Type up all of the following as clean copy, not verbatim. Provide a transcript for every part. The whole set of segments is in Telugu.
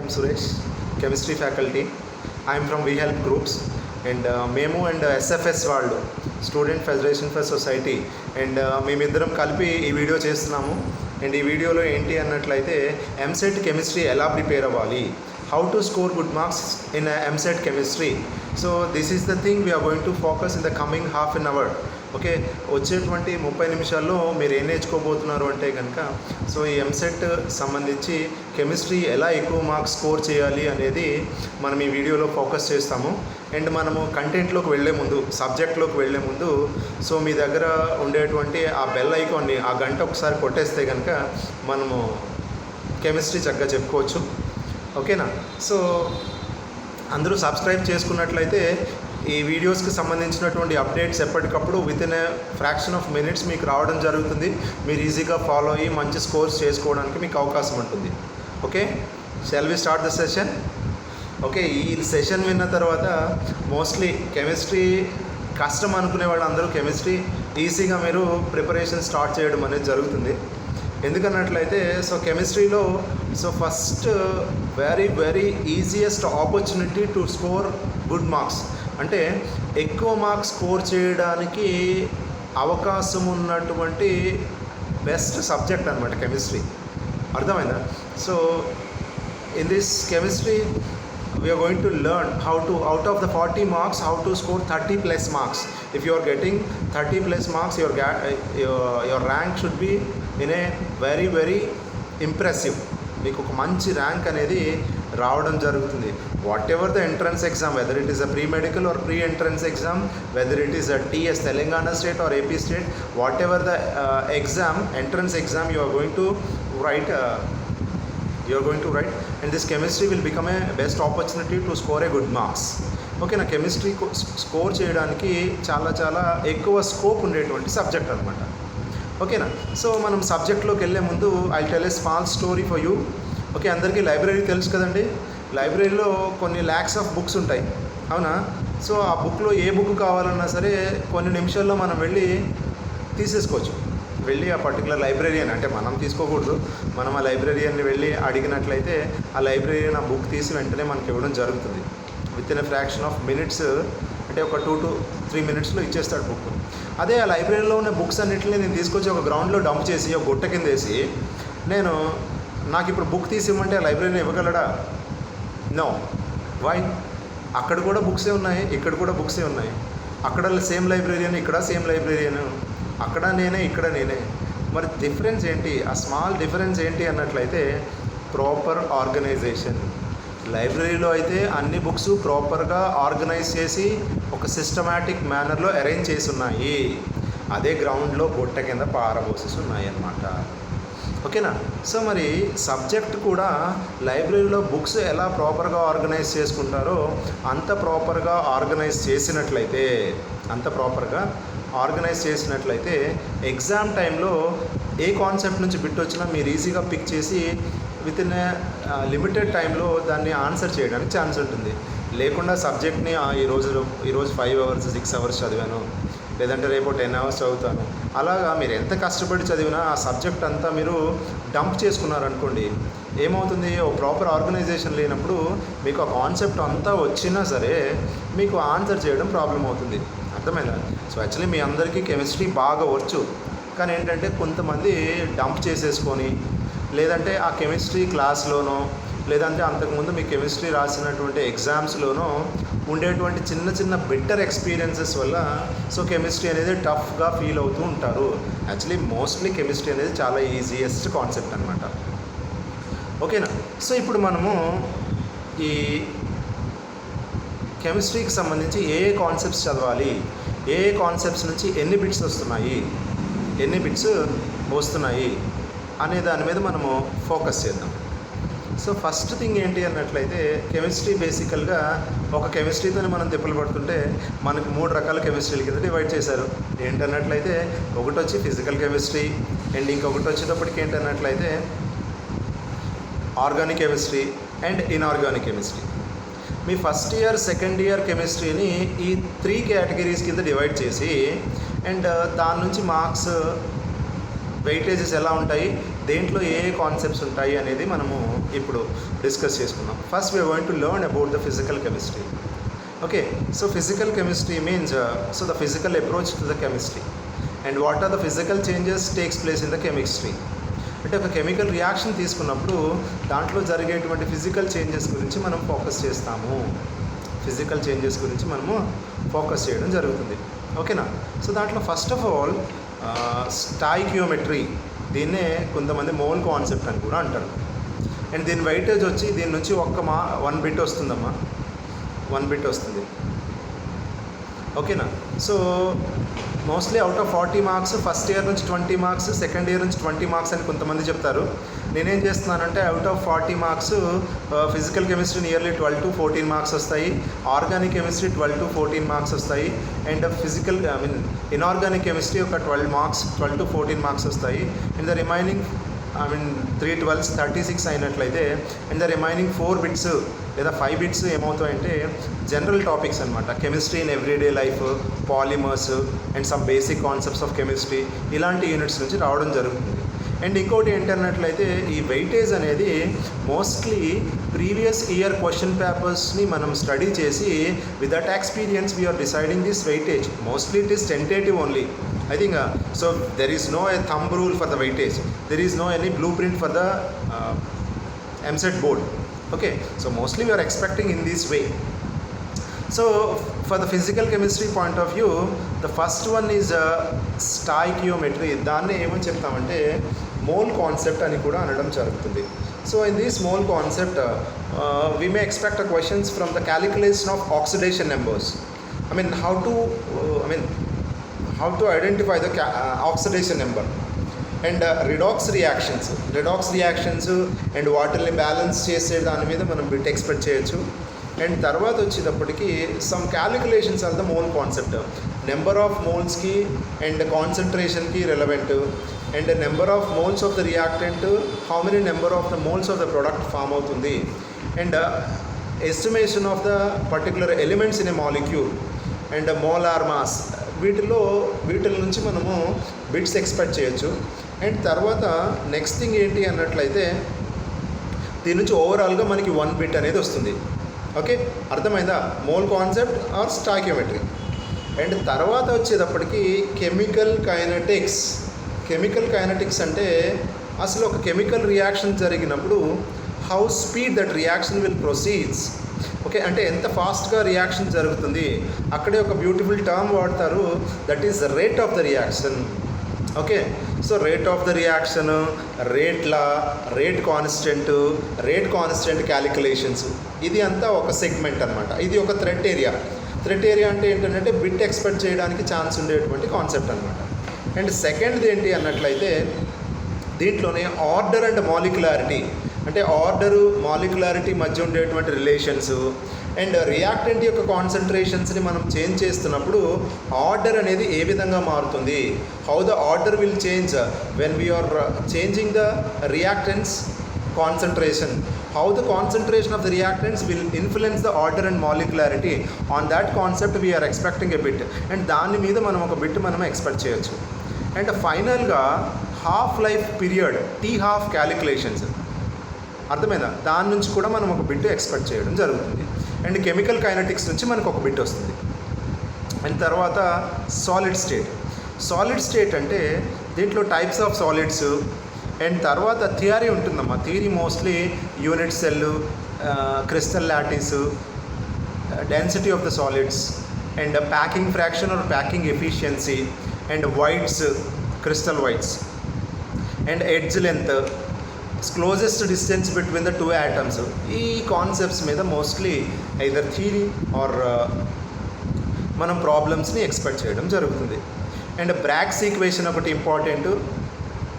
I'm Suresh, chemistry faculty. I'm from We Help Groups and మేము అండ్ ఎస్ఎఫ్ఎస్ వాళ్ళు student federation for society and మేమిద్దరం కలిపి ఈ వీడియో చేస్తున్నాము. అండ్ ఈ వీడియోలో ఏంటి అన్నట్లయితే ఎంసెట్ కెమిస్ట్రీ ఎలా ప్రిపేర్ అవ్వాలి, how to score good marks in EAMCET chemistry. So this is the thing we're going to focus in the coming half an hour. Okay, వచ్చేటువంటి 30 నిమిషాల్లో మీరు ఏం నేర్చుకోబోతున్నారు అంటే కనుక సో ఈ ఎంసెట్ సంబంధించి కెమిస్ట్రీ ఎలా ఎక్కువ మార్క్స్ స్కోర్ చేయాలి అనేది మనం ఈ వీడియోలో ఫోకస్ చేస్తాము. అండ్ మనము కంటెంట్లోకి వెళ్ళే ముందు, సబ్జెక్ట్లోకి వెళ్ళే ముందు సో మీ దగ్గర ఉండేటువంటి ఆ బెల్ ఐకాన్ని ఆ గంట ఒకసారి కొట్టేస్తే కనుక మనము కెమిస్ట్రీ చక్కగా చెప్పుకోవచ్చు. ఓకేనా? సో అందరూ సబ్స్క్రైబ్ చేసుకున్నట్లయితే ఈ వీడియోస్కి సంబంధించినటువంటి అప్డేట్స్ ఎప్పటికప్పుడు with in a fraction of minutes మీకు రావడం జరుగుతుంది. మీరు ఈజీగా ఫాలో అయ్యి మంచి స్కోర్స్ చేసుకోవడానికి మీకు అవకాశం ఉంటుంది. Okay, shall we start the session? Okay, ఈ సెషన్ విన్న తర్వాత మోస్ట్లీ కెమిస్ట్రీ కష్టం అనుకునే వాళ్ళందరూ కెమిస్ట్రీ ఈజీగా మీరు ప్రిపరేషన్ స్టార్ట్ చేయడం అనేది జరుగుతుంది. ఎందుకన్నట్లయితే సో కెమిస్ట్రీలో so first very easiest opportunity to score good marks, అంటే ఎక్కువ మార్క్స్ స్కోర్ చేయడానికి అవకాశం ఉన్నటువంటి బెస్ట్ సబ్జెక్ట్ అనమాట కెమిస్ట్రీ. అర్థమైందా? So in this chemistry we are going to learn how to, out of the 40 marks, how to score 30 plus marks. If you are getting 30 plus marks, your rank should be in a very impressive. మీకు ఒక మంచి ర్యాంక్ అనేది రావడం జరుగుతుంది. What ever the entrance exam, whether it is a pre medical are pre entrance exam, whether it is a TS Telangana state or AP state, what ever the exam, entrance exam you are going to write and this chemistry will become a best opportunity to score a good marks. Okay, నా కెమిస్ట్రీ స్కోర్ చేయడానికి చాలా ఎక్కువ స్కోప్ ఉండేటువంటి సబ్జెక్ట్ అనమాట. ఓకేనా? సో మనం సబ్జెక్ట్లోకి వెళ్ళే ముందు I tell a small story for you. Okay, అందరికీ లైబ్రరీ తెలుసు కదండి. లైబ్రరీలో కొన్ని ల్యాక్స్ ఆఫ్ బుక్స్ ఉంటాయి, అవునా? సో ఆ బుక్లో ఏ బుక్ కావాలన్నా సరే కొన్ని నిమిషాల్లో మనం వెళ్ళి తీసేసుకోవచ్చు. వెళ్ళి ఆ పర్టికులర్ లైబ్రరీయన్, అంటే మనం తీసుకోకూడదు, మనం ఆ లైబ్రరీయన్ని వెళ్ళి అడిగినట్లయితే ఆ లైబ్రరీయన్ ఆ బుక్ తీసి వెంటనే మనకి ఇవ్వడం జరుగుతుంది. With in a fraction of minutes, అంటే ఒక 2 to 3 minutes ఇచ్చేస్తాడు బుక్. అదే ఆ లైబ్రరీలో ఉన్న బుక్స్ అన్నింటినీ నేను తీసుకొచ్చి ఒక గ్రౌండ్లో డంప్ చేసి ఒక గుట్ట కింద వేసి నాకు ఇప్పుడు బుక్ తీసి ఇవ్వమంటే ఆ లైబ్రరీని ఇవ్వగలడా? నో. వై? అక్కడ కూడా బుక్సే ఉన్నాయి, ఇక్కడ కూడా బుక్సే ఉన్నాయి. అక్కడ సేమ్ లైబ్రరీయన్, ఇక్కడ సేమ్ లైబ్రరీయన్, అక్కడ నేనే, ఇక్కడ నేనే. మరి డిఫరెన్స్ ఏంటి? ఆ స్మాల్ డిఫరెన్స్ ఏంటి అన్నట్లయితే ప్రాపర్ ఆర్గనైజేషన్. లైబ్రరీలో అయితే అన్ని బుక్స్ ప్రాపర్గా ఆర్గనైజ్ చేసి ఒక సిస్టమాటిక్ మేనర్లో అరేంజ్ చేసి ఉన్నాయి. అదే గ్రౌండ్లో బొట్ట కింద పారబోసేసి ఉన్నాయి అన్నమాట. ఓకేనా? సో మరి సబ్జెక్ట్ కూడా లైబ్రరీలో బుక్స్ ఎలా ప్రాపర్గా ఆర్గనైజ్ చేసుకుంటారో అంత ప్రాపర్గా ఆర్గనైజ్ చేసినట్లయితే ఎగ్జామ్ టైంలో ఏ కాన్సెప్ట్ నుంచి బిట్ వచ్చినా మీరు ఈజీగా పిక్ చేసి విత్ ఇన్ లిమిటెడ్ టైంలో దాన్ని ఆన్సర్ చేయడానికి ఛాన్స్ ఉంటుంది. లేకుండా సబ్జెక్ట్ని ఈరోజు 5 hours 6 hours చదివాను, లేదంటే రేపు 10 hours చదువుతాను, అలాగా మీరు ఎంత కష్టపడి చదివినా ఆ సబ్జెక్ట్ అంతా మీరు డంప్ చేసుకున్నారనుకోండి, ఏమవుతుంది? ఓ ప్రాపర్ ఆర్గనైజేషన్ లేనప్పుడు మీకు ఆ కాన్సెప్ట్ అంతా వచ్చినా సరే మీకు ఆన్సర్ చేయడం ప్రాబ్లం అవుతుంది. అర్థమైందా? సో యాక్చువల్లీ మీ అందరికీ కెమిస్ట్రీ బాగా వచ్చు, కానీ ఏంటంటే కొంతమంది డంప్ చేసేసుకొని, లేదంటే ఆ కెమిస్ట్రీ క్లాస్లోనో, లేదంటే అంతకుముందు మీ కెమిస్ట్రీ రాసినటువంటి ఎగ్జామ్స్లోనో ఉండేటువంటి చిన్న బెటర్ ఎక్స్పీరియన్సెస్ వల్ల సో కెమిస్ట్రీ అనేది టఫ్గా ఫీల్ అవుతూ ఉంటారు. యాక్చువల్లీ మోస్ట్లీ కెమిస్ట్రీ అనేది చాలా ఈజియెస్ట్ కాన్సెప్ట్ అనమాట. ఓకేనా? సో ఇప్పుడు మనము ఈ కెమిస్ట్రీకి సంబంధించి ఏ కాన్సెప్ట్స్ చదవాలి, ఏ కాన్సెప్ట్స్ నుంచి ఎన్ని బిట్స్ వస్తున్నాయి అనే దాని మీద మనము ఫోకస్ చేద్దాం. సో ఫస్ట్ థింగ్ ఏంటి అన్నట్లయితే కెమిస్ట్రీ బేసికల్గా ఒక కెమిస్ట్రీతోనే మనం తిప్పలు పడుతుంటే మనకు 3 రకాల కెమిస్ట్రీల కింద డివైడ్ చేశారు. ఏంటన్నట్లయితే ఒకటి వచ్చి ఫిజికల్ కెమిస్ట్రీ, అండ్ ఇంకొకటి వచ్చేటప్పటికి ఏంటన్నట్లయితే organic chemistry and inorganic chemistry. మీ ఫస్ట్ ఇయర్ సెకండ్ ఇయర్ కెమిస్ట్రీని ఈ 3 కేటగిరీస్ కింద డివైడ్ చేసి అండ్ దాని నుంచి మార్క్స్ వెయిటేజెస్ ఎలా ఉంటాయి, దేంట్లో ఏ కాన్సెప్ట్స్ ఉంటాయి అనేది మనము ఇప్పుడు డిస్కస్ చేసుకుందాం. First we're going to learn about the physical chemistry. Okay, so physical chemistry means so the physical approach to the chemistry and what are the physical changes takes place in the chemistry. అంటే ఒక కెమికల్ రియాక్షన్ తీసుకున్నప్పుడు దాంట్లో జరిగేటువంటి ఫిజికల్ చేంజెస్ గురించి మనం ఫోకస్ చేస్తాము. ఫిజికల్ చేంజెస్ గురించి మనము ఫోకస్ చేయడం జరుగుతుంది. ఓకేనా? సో దాంట్లో ఫస్ట్ ఆఫ్ ఆల్ స్టాయికియోమెట్రీ, దీన్నే కొంతమంది మోల్ కాన్సెప్ట్ అని కూడా అంటారు. అండ్ దీని వెయిటేజ్ వచ్చి దీని నుంచి 1 బిట్ వస్తుందమ్మా, 1 బిట్ వస్తుంది. ఓకేనా? So mostly out of 40 marks first year నుంచి 20 మార్క్స్, సెకండ్ ఇయర్ నుంచి 20 మార్క్స్ అని కొంతమంది చెప్తారు. నేనేం చేస్తున్నానంటే out of 40 marks physical chemistry nearly 12 to 14 marks వస్తాయి, ఆర్గానిక్ కెమిస్ట్రీ 12 to 14 మార్క్స్ వస్తాయి, అండ్ ఇన్ఆర్గానిక్ కెమిస్ట్రీ ఒక 12 to 14 మార్క్స్ వస్తాయి. అండ్ ద రిమైనింగ్ 3 12 36 అయినట్లయితే అండ్ ద రిమైనింగ్ 4 బిట్స్ లేదా 5 బిట్స్ ఏమవుతాయంటే జనరల్ టాపిక్స్ అనమాట. Chemistry in everyday life, polymers and some basic concepts of chemistry, ఇలాంటి యూనిట్స్ నుంచి రావడం జరుగుతుంది. అండ్ ఇంకోటి ఏంటన్నట్లయితే ఈ వెయిటేజ్ అనేది మోస్ట్లీ ప్రీవియస్ ఇయర్ క్వశ్చన్ పేపర్స్ని మనం స్టడీ చేసి with that experience we're deciding this weightage. Mostly it is tentative only. I think so there is no a thumb rule for the weightage, there is no any blueprint for the MCET board. Okay, so mostly we are expecting in this way. So for the physical chemistry point of view, the first one is stoichiometry. దాన్ని ఏమని చెప్తామంటే మోల్ కాన్సెప్ట్ అని కూడా అనడం జరుగుతుంది. So in this mole concept we may expect a questions from the calculation of oxidation numbers. How to identify the oxidation number and redox reactions and వాటర్ని బ్యాలెన్స్ చేసే దాని మీద మనం బిట్ ఎక్స్పెక్ట్ చేయొచ్చు. అండ్ తర్వాత వచ్చేటప్పటికి some calculations or the mole concept, number of మోల్స్కి అండ్ కాన్సన్ట్రేషన్కి relevant, and number of moles of the reactant, how many number of the moles of the product form అవుతుంది, and estimation of the particular elements in a molecule and molar mass. వీటిల నుంచి మనము బిట్స్ ఎక్స్పెక్ట్ చేయొచ్చు. అండ్ తర్వాత నెక్స్ట్ థింగ్ ఏంటి అన్నట్లయితే దీని నుంచి ఓవరాల్గా మనకి 1 బిట్ అనేది వస్తుంది. ఓకే, అర్థమైందా? Mole concept or stoichiometry. And తర్వాత వచ్చేటప్పటికి కెమికల్ కైనెటిక్స్ అంటే అసలు ఒక కెమికల్ రియాక్షన్ జరిగినప్పుడు how speed that reaction will proceeds. Okay, అంటే ఎంత ఫాస్ట్గా రియాక్షన్ జరుగుతుంది. అక్కడే ఒక బ్యూటిఫుల్ టర్మ్ వాడతారు, that is rate of the reaction. Okay, so rate of the reaction, rate constant calculations, ఇది అంతా ఒక సెగ్మెంట్ అనమాట. ఇది ఒక థ్రెడ్ ఏరియా అంటే ఏంటంటే బిట్ ఎక్స్పెక్ట్ చేయడానికి ఛాన్స్ ఉండేటువంటి కాన్సెప్ట్ అనమాట. అండ్ సెకండ్ది ఏంటి అన్నట్లయితే దీంట్లోనే ఆర్డర్ అండ్ మాలిక్యులారిటీ, అంటే ఆర్డరు మాలిక్యులారిటీ మధ్య ఉండేటువంటి రిలేషన్స్ అండ్ రియాక్టెంట్ యొక్క కాన్సన్ట్రేషన్స్ని మనం చేంజ్ చేస్తున్నప్పుడు ఆర్డర్ అనేది ఏ విధంగా మారుతుంది, how the order will change when we're changing the reactants concentration, how the concentration of the reactants will influence the order and molecularity. On that concept we are expecting a bit, and దాని మీద మనం ఒక బిట్ మనం ఎక్స్పెక్ట్ చేయొచ్చు. అండ్ ఫైనల్గా half life period T-half calculations, అర్థమైందా? దాని నుంచి కూడా మనం ఒక బిట్ ఎక్స్పెక్ట్ చేయడం జరుగుతుంది. అండ్ కెమికల్ కైనెటిక్స్ నుంచి మనకు ఒక బిట్ వస్తుంది. అండ్ తర్వాత సాలిడ్ స్టేట్ అంటే దీంట్లో టైప్స్ ఆఫ్ సాలిడ్స్ అండ్ తర్వాత థియరీ ఉంటుందమ్మా. Theory mostly unit cell, crystal lattice, density of the solids and packing fraction or packing efficiency and voids, crystal voids and edge length, closest distance between the two atoms. ఈ కాన్సెప్ట్స్ మీద మోస్ట్లీ ఐదర్ థియరీ ఆర్ మనం ప్రాబ్లమ్స్ని ఎక్స్పెక్ట్ చేయడం జరుగుతుంది. అండ్ బ్రాగ్స్ ఈక్వేషన్ ఒకటి ఇంపార్టెంట్.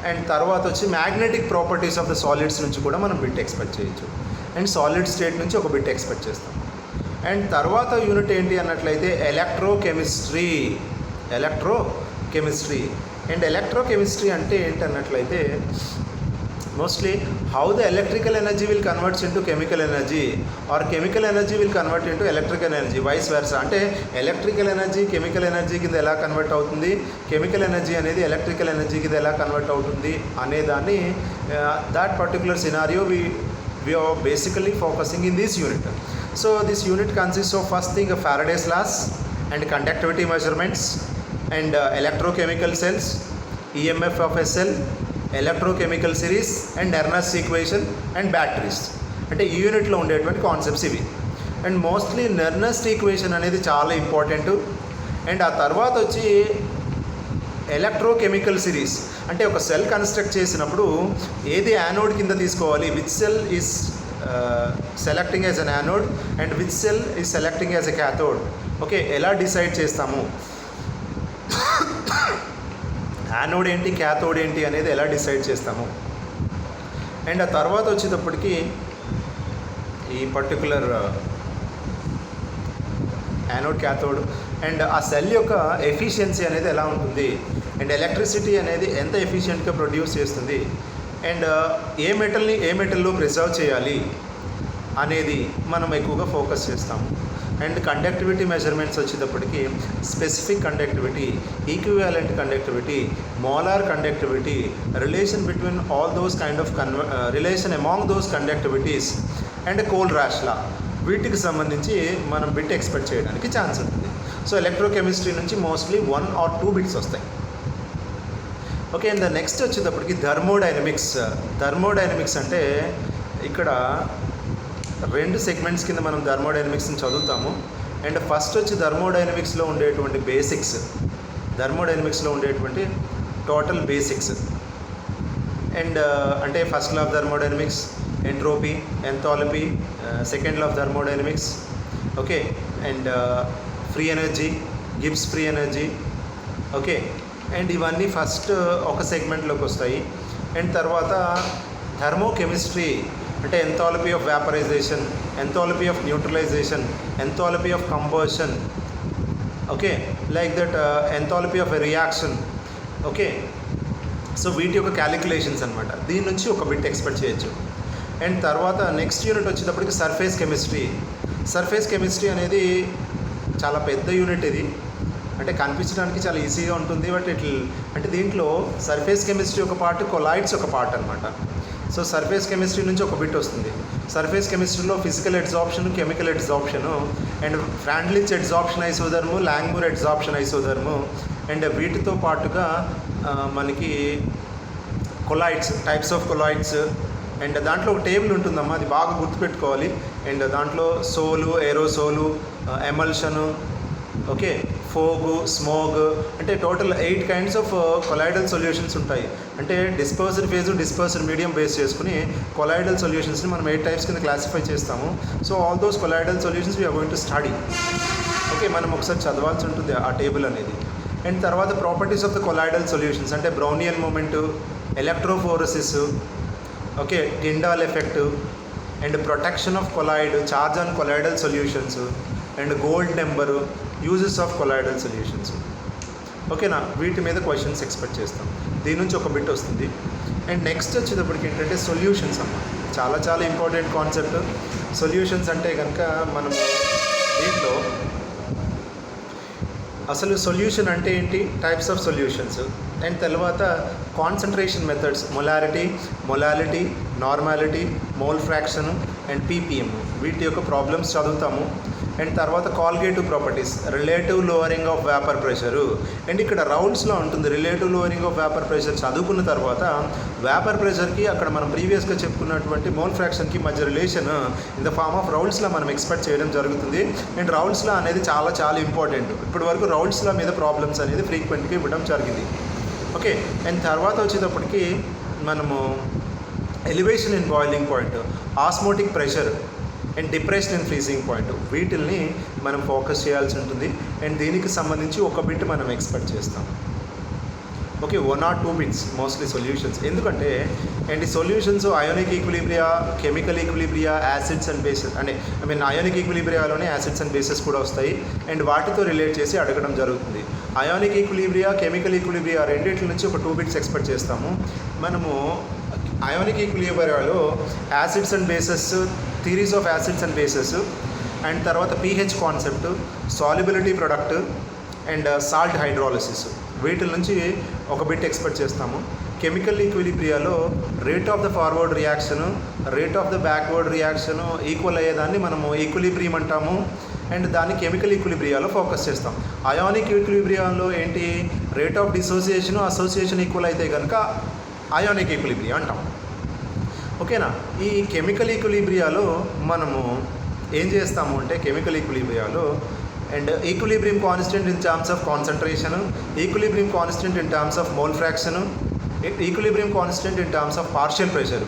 అండ్ తర్వాత వచ్చి magnetic properties of the solids నుంచి కూడా మనం బిట్ ఎక్స్పెక్ట్ చేయొచ్చు. అండ్ సాలిడ్ స్టేట్ నుంచి ఒక బిట్ ఎక్స్పెక్ట్ చేస్తాం. అండ్ తర్వాత యూనిట్ ఏంటి అన్నట్లయితే ఎలక్ట్రోకెమిస్ట్రీ. అండ్ ఎలక్ట్రోకెమిస్ట్రీ అంటే ఏంటన్నట్లయితే mostly how the electrical energy will convert into chemical energy or chemical energy will convert into electrical energy, vice versa. అంటే ఎలక్ట్రికల్ ఎనర్జీ కెమికల్ ఎనర్జీ కింద ఎలా కన్వర్ట్ అవుతుంది, కెమికల్ ఎనర్జీ అనేది ఎలక్ట్రికల్ ఎనర్జీ కింద ఎలా కన్వర్ట్ అవుతుంది అనే దాన్ని that particular scenario we are basically focusing in this unit. So this unit consists of first thing Faraday's laws and conductivity measurements and electrochemical cells, EMF of a cell, electrochemical series and Nernst equation and batteries. అంటే ఈ యూనిట్లో ఉండేటువంటి కాన్సెప్ట్స్ ఇవి. అండ్ మోస్ట్లీ నెర్నస్ట్ ఈక్వేషన్ అనేది చాలా ఇంపార్టెంట్. అండ్ ఆ తర్వాత వచ్చి ఎలక్ట్రోకెమికల్ సిరీస్, అంటే ఒక సెల్ కన్స్ట్రక్ట్ చేసినప్పుడు ఏది యానోడ్ కింద తీసుకోవాలి, which cell is selecting as an anode and which cell is selecting as a cathode. Okay, ఎలా డిసైడ్ చేస్తాము, యానోడ్ ఏంటి క్యాథోడ్ ఏంటి అనేది ఎలా డిసైడ్ చేస్తాము. అండ్ ఆ తర్వాత వచ్చేటప్పటికి ఈ పర్టికులర్ యానోడ్ క్యాథోడ్ అండ్ ఆ సెల్ యొక్క ఎఫిషియన్సీ అనేది ఎలా ఉంటుంది, అండ్ ఎలక్ట్రిసిటీ అనేది ఎంత ఎఫిషియెంట్గా ప్రొడ్యూస్ చేస్తుంది, అండ్ ఏ మెటల్లో ప్రిజర్వ్ చేయాలి అనేది మనం ఎక్కువగా ఫోకస్ చేస్తాము. అండ్ కండక్టివిటీ మెజర్మెంట్స్ వచ్చేటప్పటికి specific conductivity, equivalent conductivity, molar conductivity, relation between all those kind of relation among those conductivities and Kohlrausch law, వీటికి సంబంధించి మనం బిట్ ఎక్స్పెక్ట్ చేయడానికి ఛాన్స్ ఉంటుంది. సో ఎలక్ట్రోకెమిస్ట్రీ నుంచి మోస్ట్లీ 1 or 2 బిట్స్ వస్తాయి. ఓకే, అండ్ నెక్స్ట్ వచ్చేటప్పటికి థర్మోడైనమిక్స్ అంటే ఇక్కడ 2 సెగ్మెంట్స్ కింద మనం థర్మోడైనమిక్స్ని చదువుతాము. అండ్ ఫస్ట్ వచ్చి థర్మోడైనమిక్స్లో ఉండేటువంటి బేసిక్స్, థర్మోడైనమిక్స్లో ఉండేటువంటి టోటల్ బేసిక్స్. అండ్ అంటే first law of thermodynamics, entropy, enthalpy, second law of thermodynamics. Okay, and free energy, Gibbs free energy. Okay, and ఇవన్నీ ఫస్ట్ ఒక సెగ్మెంట్లోకి వస్తాయి. అండ్ తర్వాత థర్మోకెమిస్ట్రీ అంటే enthalpy of vaporisation, enthalpy of neutralisation, enthalpy of combustion. Okay, like that enthalpy of a reaction. Okay, so వీటి యొక్క క్యాలిక్యులేషన్స్ అనమాట. దీని నుంచి ఒక బిట్ ఎక్స్పెక్ట్ చేయొచ్చు. అండ్ తర్వాత నెక్స్ట్ యూనిట్ వచ్చేటప్పటికి సర్ఫేస్ కెమిస్ట్రీ అనేది చాలా పెద్ద యూనిట్. ఇది అంటే కనిపించడానికి చాలా ఈజీగా ఉంటుంది, బట్ అంటే దీంట్లో సర్ఫేస్ కెమిస్ట్రీ ఒక పార్ట్, కొలాయిడ్స్ ఒక పార్ట్ అనమాట. సో సర్ఫేస్ కెమిస్ట్రీ నుంచి ఒక బిట్ వస్తుంది. సర్ఫేస్ కెమిస్ట్రీలో physical adsorption, chemical ఎడ్జార్ప్షను and ఫ్రాండ్లిచ్ adsorption ఐసోథర్ము, లాంగ్మూర్ adsorption ఐసోథర్ము and వీటితో పాటుగా మనకి colloids, types of colloids. And దాంట్లో ఒక టేబుల్ ఉంటుందమ్మా, అది బాగా గుర్తుపెట్టుకోవాలి. అండ్ దాంట్లో sol, aerosol, emulsion, okay, fog, smog, అంటే total 8 kinds of colloidal solutions ఉంటాయి. అంటే dispersed phase, dispersed medium base చేసుకుని కొలాయిడల్ సొల్యూషన్స్ని మనం 8 types కింద క్లాసిఫై చేస్తాము. So all those colloidal solutions we're going to study. Okay, మనం ఒకసారి చదవాల్సి ఉంటుంది ఆ టేబుల్ అనేది. అండ్ తర్వాత properties of the colloidal solutions అంటే Brownian movement, electrophoresis, okay, Tyndall effect and protection of colloid, charge on colloidal solutions and gold number, uses of colloidal solutions. ఓకేనా, వీటి మీద క్వశ్చన్స్ ఎక్స్పెక్ట్ చేస్తాం. దీని నుంచి ఒక బిట్ వస్తుంది. అండ్ నెక్స్ట్ వచ్చేటప్పటికి ఏంటంటే సొల్యూషన్స్ అమ్మ, చాలా చాలా ఇంపార్టెంట్ కాన్సెప్ట్. సొల్యూషన్స్ అంటే కనుక మనం దీంట్లో అసలు సొల్యూషన్ అంటే ఏంటి, టైప్స్ ఆఫ్ సొల్యూషన్స్, అండ్ తర్వాత concentration methods, molality, normality, mole fraction and ppm, వీటి యొక్క ప్రాబ్లమ్స్ చదువుతాము. అండ్ తర్వాత colligative properties, relative lowering of vapour pressure. And ఇక్కడ రౌల్స్లో ఉంటుంది relative lowering of vapour pressure. చదువుకున్న తర్వాత వేపర్ ప్రెషర్కి అక్కడ మనం ప్రీవియస్గా చెప్పుకున్నటువంటి మోల్ ఫ్రాక్షన్కి మధ్య relation in the form of రౌల్స్లో మనం ఎక్స్పెక్ట్ చేయడం జరుగుతుంది. అండ్ రౌల్స్లో అనేది చాలా చాలా ఇంపార్టెంట్. ఇప్పటి వరకు రౌల్స్లో మీద ప్రాబ్లమ్స్ అనేది ఫ్రీక్వెంట్గా ఇవ్వడం జరిగింది. ఓకే, అండ్ తర్వాత వచ్చేటప్పటికి మనము elevation in boiling point, osmotic pressure and depression in freezing point, వీటిల్ని మనం ఫోకస్ చేయాల్సి ఉంటుంది. అండ్ దీనికి సంబంధించి ఒక బిట్ మనం ఎక్స్పెక్ట్ చేస్తాం. Okay, 1 or 2 bits mostly solutions. ఎందుకంటే అండ్ ఈ solutions ionic equilibria, chemical equilibria, acids and bases, అంటే అయోనిక్ ఈక్విలిబ్రియాలోనే యాసిడ్స్ అండ్ బేసెస్ కూడా వస్తాయి. అండ్ వాటితో రిలేట్ చేసి అడగడం జరుగుతుంది. అయోనిక్ ఈక్విలిబ్రియా, కెమికల్ ఈక్విలిబ్రియా రెండింటి నుంచి ఒక 2 bits ఎక్స్పెక్ట్ చేస్తాము. మనము అయానిక్ ఈక్విలిబ్రియాలో acids and bases, theories of acids and bases, and తర్వాత pH concept, solubility product and salt hydrolysis, వీటి నుంచి ఒక బిట్ ఎక్స్పెక్ట్ చేస్తాము. కెమికల్ ఈక్విలిబ్రియాలో rate of the forward reaction, rate of the backward reaction equal అయ్యేదాన్ని మనము ఈక్విలిబ్రియం అంటాము. అండ్ దాన్ని కెమికల్ ఈక్విలిబ్రియాలో ఫోకస్ చేస్తాం. అయానిక్ ఈక్విలిబ్రియాలో ఏంటి, rate of dissociation, association equal అయితే కనుక అయానిక్ ఈక్విలిబ్రియా అంటాం. ఓకేనా. ఈ కెమికల్ ఈక్విలిబ్రియాలో మనము ఏం చేస్తాము అంటే, కెమికల్ ఈక్విలిబ్రియాలో and equilibrium constant in terms of concentration, equilibrium constant in terms of mole fraction, equilibrium constant in terms of partial pressure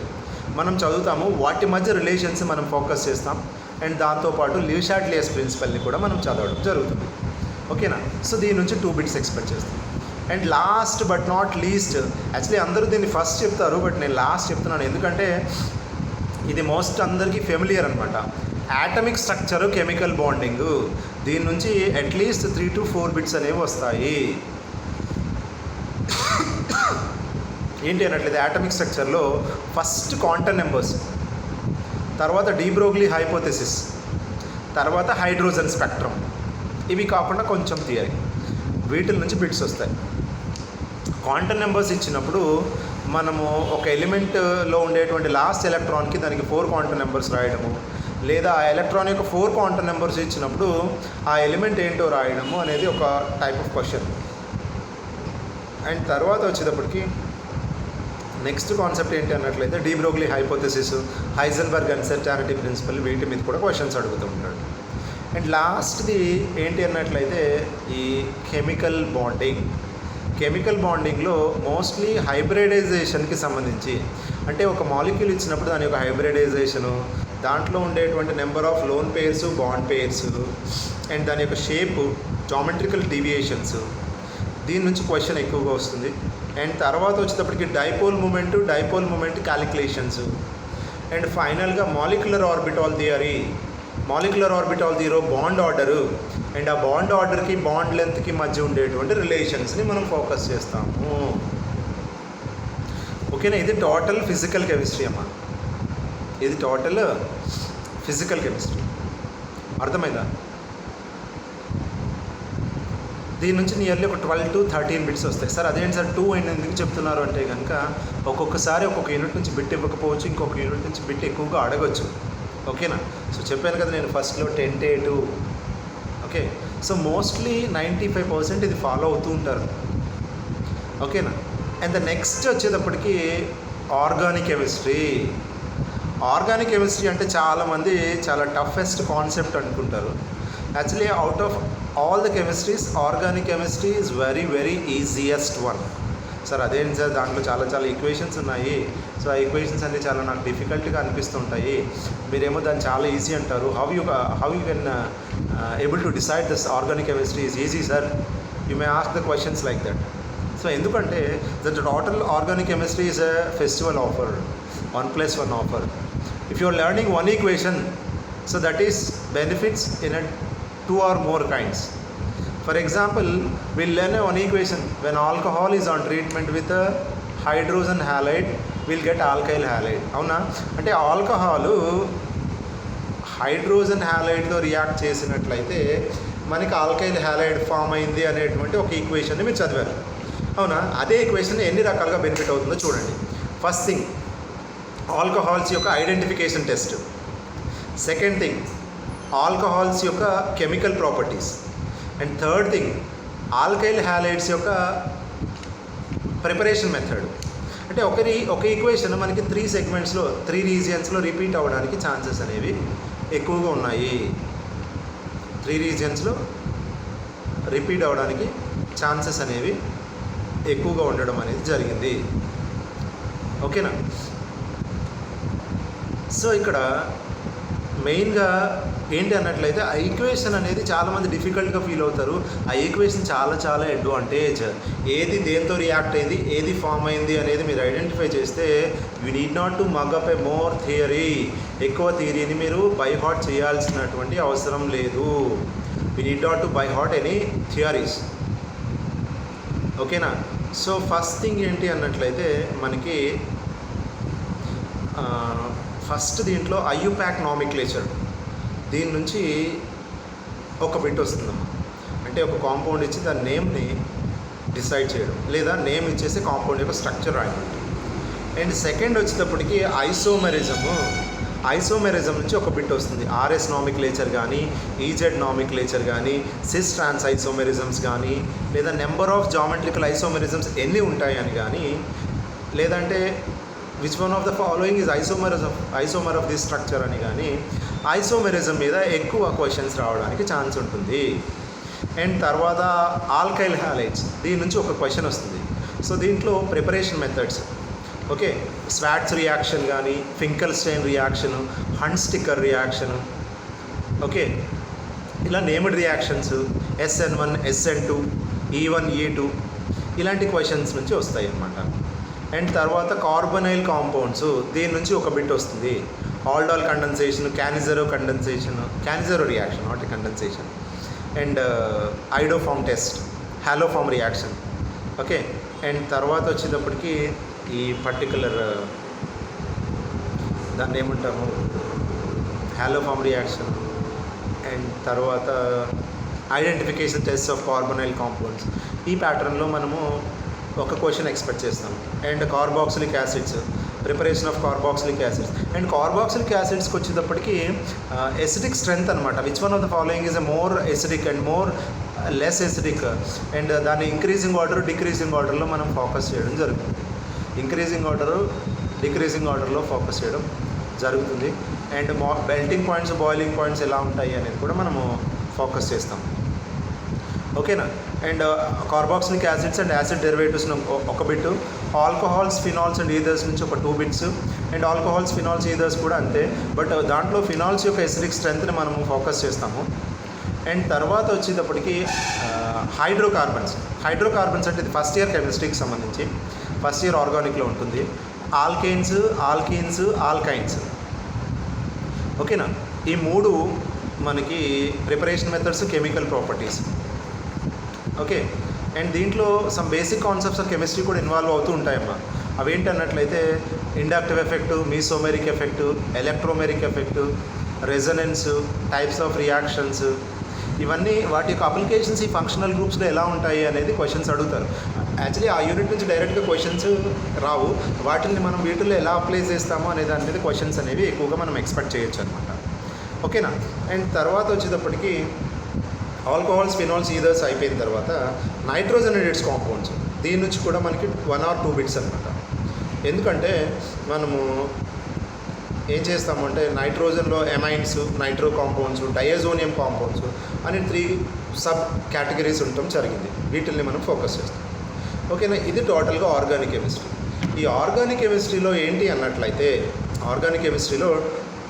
మనం చదువుతాము. వాటి మధ్య రిలేషన్స్ మనం ఫోకస్ చేస్తాం. అండ్ దాంతోపాటు లీవ్ షాట్లియస్ ప్రిన్సిపల్ని కూడా మనం చదవడం జరుగుతుంది. ఓకేనా. సో దీని నుంచి 2 బిట్స్ ఎక్స్పెక్ట్ చేస్తాం. And last but not least, actually అందరూ దీన్ని ఫస్ట్ చెప్తారు, బట్ నేను లాస్ట్ చెప్తున్నాను ఎందుకంటే ఇది మోస్ట్ అందరికీ ఫెమిలియర్ అనమాట. యాటమిక్ స్ట్రక్చరు, కెమికల్ బాండింగ్, దీని నుంచి అట్లీస్ట్ 3 to 4 బిట్స్ అనేవి వస్తాయి. ఏంటి అన్నట్లయితే యాటమిక్ స్ట్రక్చర్లో ఫస్ట్ క్వాంటమ్ నెంబర్స్, తర్వాత డి బ్రోగ్లీ హైపోథెసిస్, తర్వాత హైడ్రోజన్ స్పెక్ట్రమ్, ఇవి కాకుండా కొంచెం థియరీ, వీటి నుంచి బిట్స్ వస్తాయి. క్వాంటమ్ నెంబర్స్ ఇచ్చినప్పుడు మనము ఒక ఎలిమెంట్లో ఉండేటువంటి లాస్ట్ ఎలక్ట్రాన్కి దానికి 4 క్వాంటమ్ నెంబర్స్ రాయడము, లేదా ఆ ఎలక్ట్రాన్ యొక్క 4 క్వాంటమ్ నెంబర్స్ ఇచ్చినప్పుడు ఆ ఎలిమెంట్ ఏంటో రాయడము అనేది ఒక టైప్ ఆఫ్ క్వశ్చన్. అండ్ తర్వాత వచ్చేటప్పటికి నెక్స్ట్ కాన్సెప్ట్ ఏంటి అన్నట్లయితే డి బ్రోగ్లీ హైపోథెసిస్, హైజెన్బర్గ్ అన్సర్టానిటీ ప్రిన్సిపల్, వీటి మీద కూడా క్వశ్చన్స్ అడుగుతూ ఉంటాడు. అండ్ లాస్ట్ది ఏంటి అన్నట్లయితే ఈ కెమికల్ బాండింగ్. కెమికల్ బాండింగ్లో మోస్ట్లీ హైబ్రిడైజేషన్కి సంబంధించి, అంటే ఒక మాలిక్యూల్ ఇచ్చినప్పుడు దాని యొక్క హైబ్రిడైజేషను, దాంట్లో ఉండేటువంటి number of loan pairs, bond pairs, and దాని యొక్క షేపు, జామెట్రికల్ డీవియేషన్స్, దీని నుంచి క్వశ్చన్ ఎక్కువగా వస్తుంది. అండ్ తర్వాత వచ్చేటప్పటికి డైపోల్ మూమెంట్ క్యాలిక్యులేషన్స్, అండ్ ఫైనల్గా molecular orbital theory, bond order, and ఆ బాండ్ ఆర్డర్కి బాండ్ లెంత్కి మధ్య ఉండేటువంటి రిలేషన్స్ని మనం ఫోకస్ చేస్తాము. ఓకేనా. ఇది టోటల్ ఫిజికల్ కెమిస్ట్రీ అమ్మా, ఇది టోటల్ ఫిజికల్ కెమిస్ట్రీ. అర్థమైందా? దీని నుంచి నియర్లీ ఒక 12 to 13 బిట్స్ వస్తాయి. సార్ అదేంటి సార్ 2 ఎందుకు చెప్తున్నారు అంటే కనుక ఒక్కొక్కసారి ఒక్కొక్క యూనిట్ నుంచి బిట్ ఇవ్వకపోవచ్చు, ఇంకొక యూనిట్ నుంచి బిట్ ఎక్కువగా అడగచ్చు. ఓకేనా. సో చెప్పాను కదా నేను ఫస్ట్లో 10-2. ఓకే. సో మోస్ట్లీ 95% ఇది ఫాలో అవుతూ ఉంటారు. ఓకేనా. అండ్ ద నెక్స్ట్ వచ్చేటప్పటికి ఆర్గానిక్ కెమిస్ట్రీ అంటే చాలామంది చాలా టఫెస్ట్ కాన్సెప్ట్ అనుకుంటారు. Actually out of all the chemistries organic chemistry is very very easiest one. Sir అదేంటి సార్ దాంట్లో చాలా ఈక్వేషన్స్ ఉన్నాయి, సో ఆ ఈక్వేషన్స్ అన్నీ చాలా నాకు డిఫికల్ట్గా అనిపిస్తుంటాయి, మీరేమో దాన్ని చాలా ఈజీ అంటారు. How you can able to decide this organic chemistry is easy sir, you may ask the questions like that. So ఎందుకంటే the total organic chemistry is a festival offer, 1+1 offer. If you are learning 1 equation, so that is benefits in 2 or more kinds. For example, we'll learn one equation. When alcohol is on treatment with a hydrogen halide, we'll get alkyl halide. అవునా. అంటే ఆల్కహాల్ హైడ్రోజన్ హ్యాలైడ్తో రియాక్ట్ చేసినట్లయితే మనకి ఆల్కైల్ హ్యాలైడ్ ఫామ్ అయింది అనేటువంటి ఒక ఈక్వేషన్ని మీరు చదివారు. అవునా. అదే ఈక్వేషన్ ఎన్ని రకాలుగా బెనిఫిట్ అవుతుందో చూడండి. ఫస్ట్ థింగ్, ఆల్కహాల్స్ యొక్క identification test. Second thing, alcohols యొక్క chemical properties. And third thing, alkyl halides యొక్క ప్రిపరేషన్ మెథడ్. అంటే ఒక ఈక్వేషన్ మనకి 3 సెగ్మెంట్స్లో 3 రీజియన్స్లో రిపీట్ అవ్వడానికి ఛాన్సెస్ అనేవి ఎక్కువగా ఉన్నాయి. 3 రీజియన్స్లో రిపీట్ అవ్వడానికి ఛాన్సెస్ అనేవి ఎక్కువగా ఉండడం అనేది జరిగింది. ఓకేనా. సో ఇక్కడ మెయిన్గా ఏంటి అన్నట్లయితే ఆ ఈక్వేషన్ అనేది చాలామంది డిఫికల్ట్గా ఫీల్ అవుతారు. ఆ ఈక్వేషన్ చాలా అడ్వాంటేజ్. ఏది దేంతో రియాక్ట్ అయింది, ఏది ఫామ్ అయింది అనేది మీరు ఐడెంటిఫై చేస్తే you need not to mug up A more theory. ఎక్కువ థియరీని మీరు బై హార్ట్ చేయాల్సినటువంటి అవసరం లేదు. You need not to buy heart any theories. ఓకేనా. సో ఫస్ట్ థింగ్ ఏంటి అన్నట్లయితే మనకి ఫస్ట్ దీంట్లో ఐయుపాక్ నామిక్లేచర్, దీని నుంచి ఒక బిట్ వస్తుందమ్మా. అంటే ఒక కాంపౌండ్ ఇచ్చి దాని నేమ్ని డిసైడ్ చేయడం, లేదా నేమ్ ఇచ్చేసి కాంపౌండ్ యొక్క స్ట్రక్చర్ రాయడం. అండ్ సెకండ్ వచ్చేటప్పటికి ఐసోమెరిజం నుంచి ఒక బిట్ వస్తుంది. ఆర్ఎస్ నామిక్లేచర్ కానీ, ఈజెడ్ నామిక్లేచర్ కానీ, సిస్ ట్రాన్స్ ఐసోమెరిజమ్స్ కానీ, లేదా నెంబర్ ఆఫ్ జామెట్రికల్ ఐసోమెరిజమ్స్ ఎన్ని ఉంటాయని కానీ, లేదంటే which one of the following is isomer of this structure అని కానీ, ఐసోమెరిజం మీద ఎక్కువ క్వశ్చన్స్ రావడానికి ఛాన్స్ ఉంటుంది. అండ్ తర్వాత ఆల్కైల్ హ్యాలైడ్స్, దీని నుంచి ఒక క్వశ్చన్ వస్తుంది. సో దీంట్లో preparation methods, okay, Swarts reaction కానీ, Finkelstein reaction, Hunsdiecker reaction, okay, ఇలా named reactions, SN1, SN2, E1, E2 ఇలాంటి క్వశ్చన్స్ నుంచి వస్తాయి అన్నమాట. అండ్ తర్వాత కార్బొనైల్ కాంపౌండ్స్, దీని నుంచి ఒక బిట్ వస్తుంది. Aldol condensation, Cannizzaro reaction, not condensation, and iodoform test, haloform reaction, okay. And తర్వాత వచ్చేటప్పటికి ఈ పర్టికులర్ దాన్ని ఏమంటాము, హాలోఫామ్ రియాక్షన్. అండ్ తర్వాత identification test of carbonyl compounds. ఈ ప్యాటర్న్లో మనము ఒక క్వశ్చన్ ఎక్స్పెక్ట్ చేస్తాం. And carboxylic acids, preparation of carboxylic acids. And carboxylic యాసిడ్స్కి వచ్చేటప్పటికి ఎసిడిక్ స్ట్రెంత్ అనమాట. Which one of the following is a more acidic and more less acidic. And దాన్ని ఇంక్రీజింగ్ ఆర్డర్, డిక్రీజింగ్ ఆర్డర్లో మనం ఫోకస్ చేయడం జరుగుతుంది. ఇంక్రీజింగ్ ఆర్డరు, డిక్రీజింగ్ ఆర్డర్లో ఫోకస్ చేయడం జరుగుతుంది. And melting points, boiling points ఎలా ఉంటాయి అనేది కూడా మనము ఫోకస్ చేస్తాం, ఓకేనా. And carboxylic acids and acid derivatives ఒక bit, alcohols, phenols and ethers నుంచి ఒక 2 bits. And alcohols, phenols, ethers కూడా అంతే, బట్ దాంట్లో ఫినాల్స్ యొక్క ఎసిడిక్ స్ట్రెంత్ని మనము ఫోకస్ చేస్తాము. అండ్ తర్వాత వచ్చేటప్పటికి హైడ్రోకార్బన్స్ అంటే ఇది ఫస్ట్ ఇయర్ కెమిస్ట్రీకి సంబంధించి, ఫస్ట్ ఇయర్ ఆర్గానిక్లో ఉంటుంది. ఆల్కేన్స్, ఆల్కీన్స్, ఆల్కైన్స్, ఓకేనా. ఈ 3 మనకి preparation methods, chemical properties, okay. And దీంట్లో some basic concepts of chemistry కూడా ఇన్వాల్వ్ అవుతూ ఉంటాయమ్మా. అవేంటి అన్నట్లయితే inductive effect, mesomeric effect, electromeric effect, resonance, types of reactions, ఇవన్నీ వాటి యొక్క అప్లికేషన్స్ ఈ ఫంక్షనల్ గ్రూప్స్లో ఎలా ఉంటాయి అనేది క్వశ్చన్స్ అడుగుతారు. యాక్చువల్లీ ఆ యూనిట్ నుంచి డైరెక్ట్గా క్వశ్చన్స్ రావు, వాటిని మనం వీటిల్లో ఎలా అప్లై చేస్తామో అనే దాని మీద క్వశ్చన్స్ అనేవి ఎక్కువగా మనం ఎక్స్పెక్ట్ చేయొచ్చు అనమాట, ఓకేనా. అండ్ తర్వాత వచ్చేటప్పటికి ఆల్కహాల్స్, ఫినాల్స్, ఈథర్స్ అయిపోయిన తర్వాత నైట్రోజనేటెడ్స్ కాంపౌండ్స్, దీని నుంచి కూడా మనకి 1 or 2 బిట్స్ అనమాట. ఎందుకంటే మనము ఏం చేస్తామంటే నైట్రోజన్లో amines, nitro compounds, diazonium compounds అని 3 సబ్ కేటగిరీస్ ఉండటం జరిగింది. వీటిల్ని మనం ఫోకస్ చేస్తాం, ఓకేనా. ఇది టోటల్గా ఆర్గానిక్ కెమిస్ట్రీ. ఈ ఆర్గానిక్ కెమిస్ట్రీలో ఏంటి అన్నట్లయితే,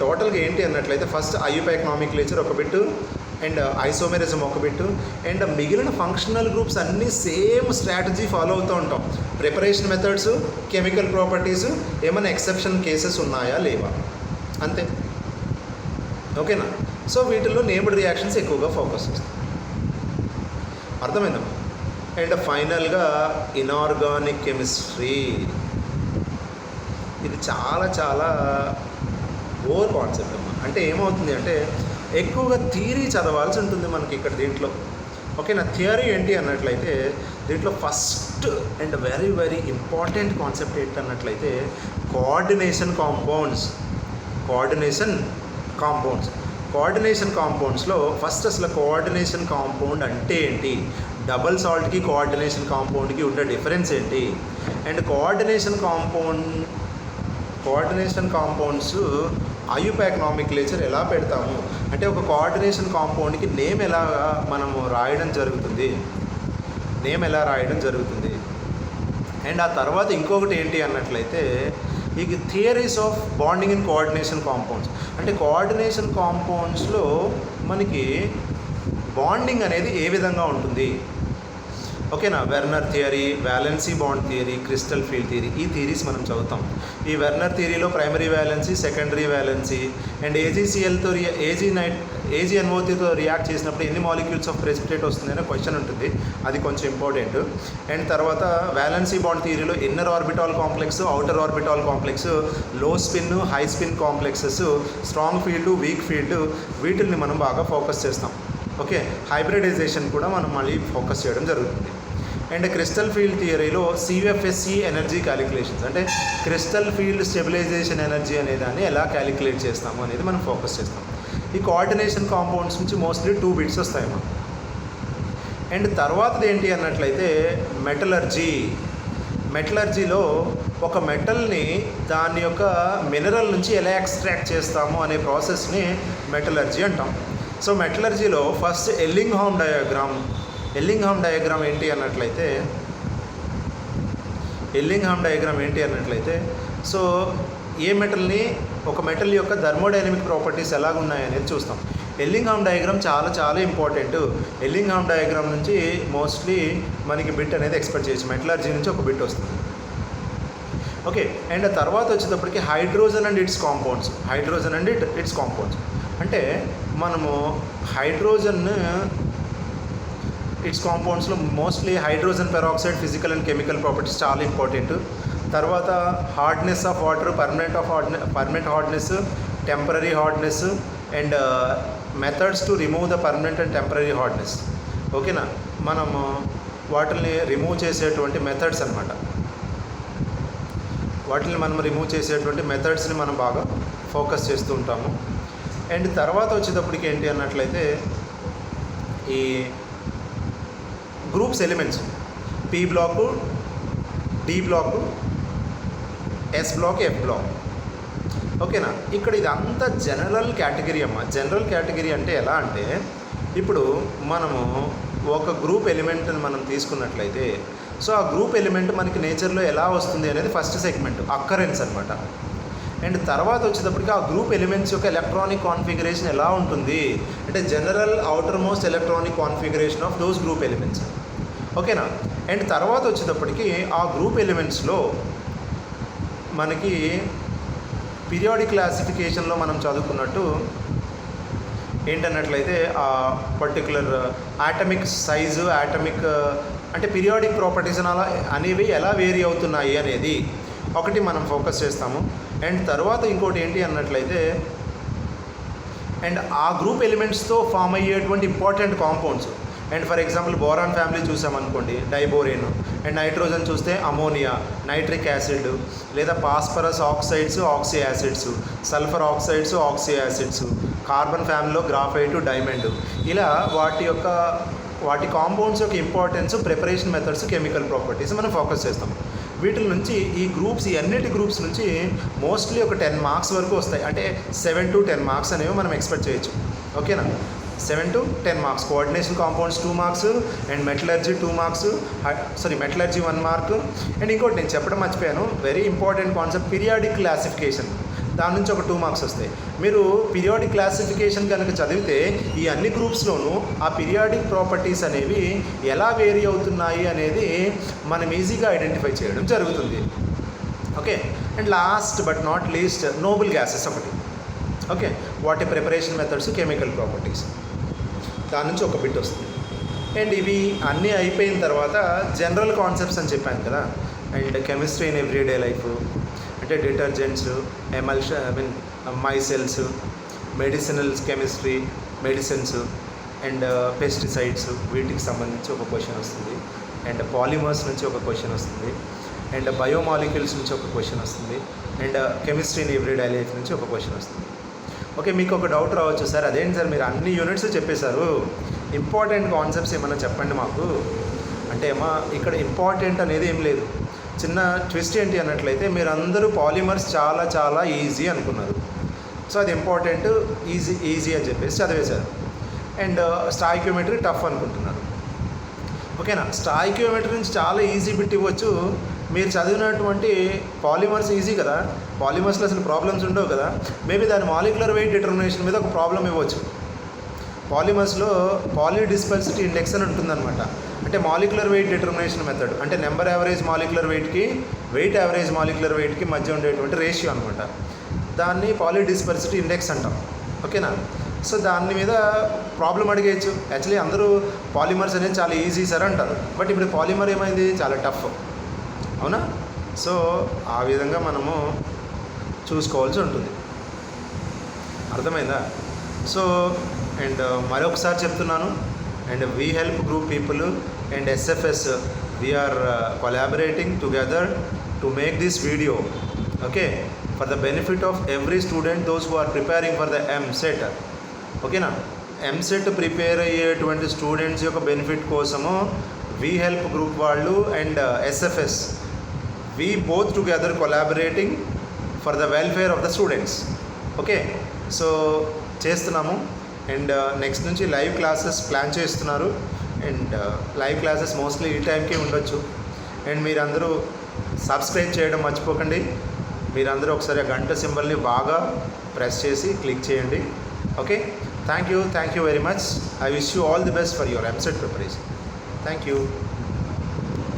టోటల్గా ఏంటి అన్నట్లయితే ఫస్ట్ ఐయుపాక్ నామిక్లేచర్ ఒక బిట్టు, అండ్ ఐసోమెరిజం ఒక బిట్టు, అండ్ మిగిలిన ఫంక్షనల్ గ్రూప్స్ అన్నీ సేమ్ స్ట్రాటజీ ఫాలో అవుతూ ఉంటాం. ప్రిపరేషన్ మెథడ్స్, కెమికల్ ప్రాపర్టీస్, ఏమైనా ఎక్సెప్షన్ కేసెస్ ఉన్నాయా లేవా, అంతే, ఓకేనా. సో వీటిల్లో నేమ్డ్ రియాక్షన్స్ ఎక్కువగా ఫోకస్ చేస్తాం, అర్థమైందమ్మా. అండ్ ఫైనల్గా ఇనార్గానిక్ కెమిస్ట్రీ, ఇది చాలా బోర్ కాన్సెప్ట్ అమ్మా. అంటే ఏమవుతుంది అంటే ఎక్కువగా థియరీ చదవాల్సి ఉంటుంది మనకి ఇక్కడ దీంట్లో, ఓకేనా. థియరీ ఏంటి అన్నట్లయితే దీంట్లో first and very important concept ఏంటి అన్నట్లయితే కోఆర్డినేషన్ కాంపౌండ్స్లో ఫస్ట్ అసలు కోఆర్డినేషన్ కాంపౌండ్ అంటే ఏంటి, డబల్ సాల్ట్కి కోఆర్డినేషన్ కాంపౌండ్కి ఉండే డిఫరెన్స్ ఏంటి, and coordination compounds IUPAC nomenclature ఎలా పెడతాము, అంటే ఒక కోఆర్డినేషన్ కాంపౌండ్కి నేమ్ ఎలా మనము రాయడం జరుగుతుంది, అండ్ ఆ తర్వాత ఇంకొకటి ఏంటి అన్నట్లయితే ఈ theories of bonding in coordination compounds. అంటే కోఆర్డినేషన్ కాంపౌండ్స్లో మనకి బాండింగ్ అనేది ఏ విధంగా ఉంటుంది, ఓకేనా. Werner theory, valency bond theory, crystal field theory, ఈ థియరీస్ మనం చదువుతాం. ఈ వెర్నర్ థియరీలో primary valency, secondary valency and ఏజీసీఎల్తో ఏజీఎన్ఓతో రియాక్ట్ చేసినప్పుడు ఎన్ని మాలిక్యూల్స్ ఆఫ్ ప్రెసిపిటేట్ వస్తుంది అనే క్వశ్చన్ ఉంటుంది, అది కొంచెం ఇంపార్టెంట్. అండ్ తర్వాత వ్యాలెన్సీ బాండ్ థియరీలో inner orbital complex, outer orbital complex, low spin, high spin complexes, strong field, weak field, వీటిని మనం బాగా ఫోకస్ చేస్తాం. ఓకే, హైబ్రిడైజేషన్ కూడా మనం మళ్ళీ ఫోకస్ చేయడం జరుగుతుంది. అండ్ క్రిస్టల్ ఫీల్డ్ థియరీలో సిఎఫ్ఎస్సి ఎనర్జీ క్యాలిక్యులేషన్స్, అంటే క్రిస్టల్ ఫీల్డ్ స్టెబిలైజేషన్ ఎనర్జీ అనే దాన్ని ఎలా క్యాలిక్యులేట్ చేస్తాము అనేది మనం ఫోకస్ చేస్తాం. ఈ కోఆర్డినేషన్ కాంపౌండ్స్ నుంచి మోస్ట్లీ 2 బిట్స్ వస్తాయి మనం. అండ్ తర్వాతది ఏంటి అన్నట్లయితే మెటలర్జీలో ఒక మెటల్ని దాని యొక్క మినరల్ నుంచి ఎలా ఎక్స్ట్రాక్ట్ చేస్తాము అనే ప్రాసెస్ని మెటలర్జీ అంటాం. సో మెటలర్జీలో ఫస్ట్ ఎల్లింగ్హామ్ డయాగ్రామ్ ఏంటి అన్నట్లయితే సో ఏ మెటల్ని, ఒక మెటల్ యొక్క థర్మోడైనమిక్ ప్రాపర్టీస్ ఎలాగున్నాయనేది చూస్తాం. ఎల్లింగ్హామ్ డయాగ్రామ్ చాలా చాలా ఇంపార్టెంట్. ఎల్లింగ్హామ్ డయాగ్రామ్ నుంచి మోస్ట్లీ మనకి బిట్ అనేది ఎక్స్పెక్ట్ చేయొచ్చు. మెటలర్జీ నుంచి ఒక బిట్ వస్తుంది. ఓకే, అండ్ తర్వాత వచ్చేటప్పటికి హైడ్రోజన్ అండ్ ఇట్స్ కాంపౌండ్స్. అంటే మనము హైడ్రోజన్ ఇట్స్ కాంపౌండ్స్లో mostly hydrogen peroxide physical and chemical properties చాలా ఇంపార్టెంట్. తర్వాత hardness of water, permanent hardness, temporary hardness and methods to remove the permanent and temporary hardness. ఓకేనా, మనము వాటిని రిమూవ్ చేసేటువంటి మెథడ్స్ అనమాట. మెథడ్స్ని మనం బాగా ఫోకస్ చేస్తూ ఉంటాము. అండ్ తర్వాత వచ్చేటప్పటికి ఏంటి అన్నట్లయితే ఈ groups elements, p block, d block, s block, f block. ఓకేనా, ఇక్కడ ఇదంతా జనరల్ కేటగిరీ అమ్మ. జనరల్ కేటగిరీ అంటే ఎలా అంటే, ఇప్పుడు మనము ఒక గ్రూప్ ఎలిమెంట్ని మనం తీసుకున్నట్లయితే సో ఆ గ్రూప్ ఎలిమెంట్ మనకి నేచర్లో ఎలా వస్తుంది అనేది ఫస్ట్ సెగ్మెంట్, అక్కరెన్స్ అనమాట. అండ్ తర్వాత వచ్చేటప్పటికి ఆ గ్రూప్ ఎలిమెంట్స్ యొక్క ఎలక్ట్రానిక్ కాన్ఫిగరేషన్ ఎలా ఉంటుంది అంటే general outer most electronic configuration of those group elements. ఓకేనా, అండ్ తర్వాత వచ్చేటప్పటికి ఆ గ్రూప్ ఎలిమెంట్స్లో మనకి పీరియాడిక్ క్లాసిఫికేషన్లో మనం చదువుకున్నట్టు ఏంటన్నట్లయితే ఆ పర్టికులర్ ఆటమిక్ సైజు, అంటే పీరియాడిక్ ప్రాపర్టీస్ అనేవి ఎలా వేరీ అవుతున్నాయి అనేది ఒకటి మనం ఫోకస్ చేస్తాము. అండ్ తర్వాత ఇంకోటి ఏంటి అన్నట్లయితే అండ్ ఆ గ్రూప్ ఎలిమెంట్స్తో ఫామ్ అయ్యేటువంటి important compounds. And for example boron family చూసామనుకోండి, డైబోరేన్. అండ్ నైట్రోజన్ చూస్తే అమోనియా, నైట్రిక్ యాసిడ్, లేదా phosphorus oxides, oxyacids, sulphur oxides, oxyacids. Carbon ఫ్యామిలీలో గ్రాఫైట్, డైమండ్. ఇలా వాటి కాంపౌండ్స్ యొక్క importance, preparation methods, chemical properties మనం ఫోకస్ చేస్తాం. వీటి నుంచి ఈ అన్నిటి గ్రూప్స్ నుంచి మోస్ట్లీ ఒక 10 మార్క్స్ వరకు వస్తాయి. అంటే 7 to 10 మార్క్స్ అనేవి మనం ఎక్స్పెక్ట్ చేయొచ్చు. ఓకేనా, 7 to 10 marks. Coordination compounds 2 marks and metallurgy 2 marks, metallurgy 1 mark. And ఇంకోటి నేను చెప్పడం మర్చిపోయాను, very important concept, periodic classification. దాని నుంచి ఒక 2 మార్క్స్ వస్తాయి. మీరు పీరియాడిక్ క్లాసిఫికేషన్ కనుక చదివితే ఈ అన్ని గ్రూప్స్లోనూ ఆ పీరియాడిక్ ప్రాపర్టీస్ అనేవి ఎలా వేరీ అవుతున్నాయి అనేది మనం ఈజీగా ఐడెంటిఫై చేయడం జరుగుతుంది. Okay, and last but not least Nobel gases ఒకటి. ఓకే, వాటి ప్రిపరేషన్ మెథడ్స్, కెమికల్ ప్రాపర్టీస్, దాని నుంచి ఒక బిట్ వస్తుంది. అండ్ ఇవి అన్నీ అయిపోయిన తర్వాత జనరల్ కాన్సెప్ట్స్ అని చెప్పాను కదా. And chemistry in everyday life అంటే detergents, micelles, medicinals chemistry, medicines and pesticides, వీటికి సంబంధించి ఒక క్వశ్చన్ వస్తుంది. అండ్ పాలిమర్స్ నుంచి ఒక క్వశ్చన్ వస్తుంది. అండ్ బయోమాలిక్యూల్స్ నుంచి ఒక క్వశ్చన్ వస్తుంది. And chemistry in everyday life నుంచి ఒక క్వశ్చన్ వస్తుంది. ఓకే, మీకు ఒక డౌట్ రావచ్చు, సార్ అదేంటి సార్ మీరు అన్ని యూనిట్స్ చెప్పేశారు, ఇంపార్టెంట్ కాన్సెప్ట్స్ ఏమైనా చెప్పండి మాకు అంటే. ఇక్కడ ఇంపార్టెంట్ అనేది ఏం లేదు. చిన్న ట్విస్ట్ ఏంటి అన్నట్లయితే మీరందరూ పాలిమర్స్ చాలా చాలా ఈజీ అనుకున్నారు. సో అది ఇంపార్టెంట్, ఈజీ అని చెప్పేసి చదివేశారు. అండ్ స్టాయికియోమెట్రీ టఫ్ అనుకుంటున్నారు. ఓకేనా, స్టాయికియోమెట్రీ నుంచి చాలా ఈజీ బిట్ ఇవ్వచ్చు. మీరు చదివినటువంటి పాలిమర్స్ ఈజీ కదా, పాలిమర్స్లో అసలు ప్రాబ్లమ్స్ ఉండవు కదా. మేబీ దాని మాలిక్యులర్ వెయిట్ డిటర్మినేషన్ మీద ఒక ప్రాబ్లం ఇవ్వచ్చు. పాలిమర్స్లో పాలిడిస్పర్సిటీ ఇండెక్స్ అని ఉంటుందన్నమాట. అంటే మాలిక్యులర్ వెయిట్ డిటర్మినేషన్ మెథడ్, అంటే నెంబర్ యావరేజ్ మాలిక్యులర్ వెయిట్కి వెయిట్ యావరేజ్ మాలిక్యులర్ వెయిట్కి మధ్య ఉండేటువంటి రేషియో అనమాట. దాన్ని పాలిడిస్పర్సిటీ ఇండెక్స్ అంటాం. ఓకేనా? సో దాని మీద ప్రాబ్లం అడిగేయచ్చు. యాక్చువల్లీ అందరూ పాలిమర్స్ అనేది చాలా ఈజీ సార్ అంటారు, బట్ ఇప్పుడు పాలిమర్ ఏమైంది, చాలా టఫ్. అవునా? సో ఆ విధంగా మనము చూసుకోవాల్సి ఉంటుంది. అర్థమైందా? సో అండ్ మరొకసారి చెప్తున్నాను, and we help group people and SFS we're collaborating together to make this video, okay, for the benefit of every student those who are preparing for the EAMCET. ఓకేనా? ఎంసెట్ ప్రిపేర్ అయ్యేటువంటి స్టూడెంట్స్ యొక్క బెనిఫిట్ కోసము వీ హెల్ప్ గ్రూప్ వాళ్ళు and SFS we both together collaborating for the welfare of the students. Okay, so చేస్తున్నాము. అండ్ నెక్స్ట్ నుంచి లైవ్ క్లాసెస్ ప్లాన్ చేస్తున్నారు. అండ్ లైవ్ క్లాసెస్ మోస్ట్లీ ఈ టైంకి ఉండొచ్చు. అండ్ మీరందరూ సబ్స్క్రైబ్ చేయడం మర్చిపోకండి. మీరందరూ ఒకసారి ఆ గంట సింబల్ని బాగా ప్రెస్ చేసి క్లిక్ చేయండి. Okay, thank you very much. I wish you all the best for your EAMCET preparation. Thank you.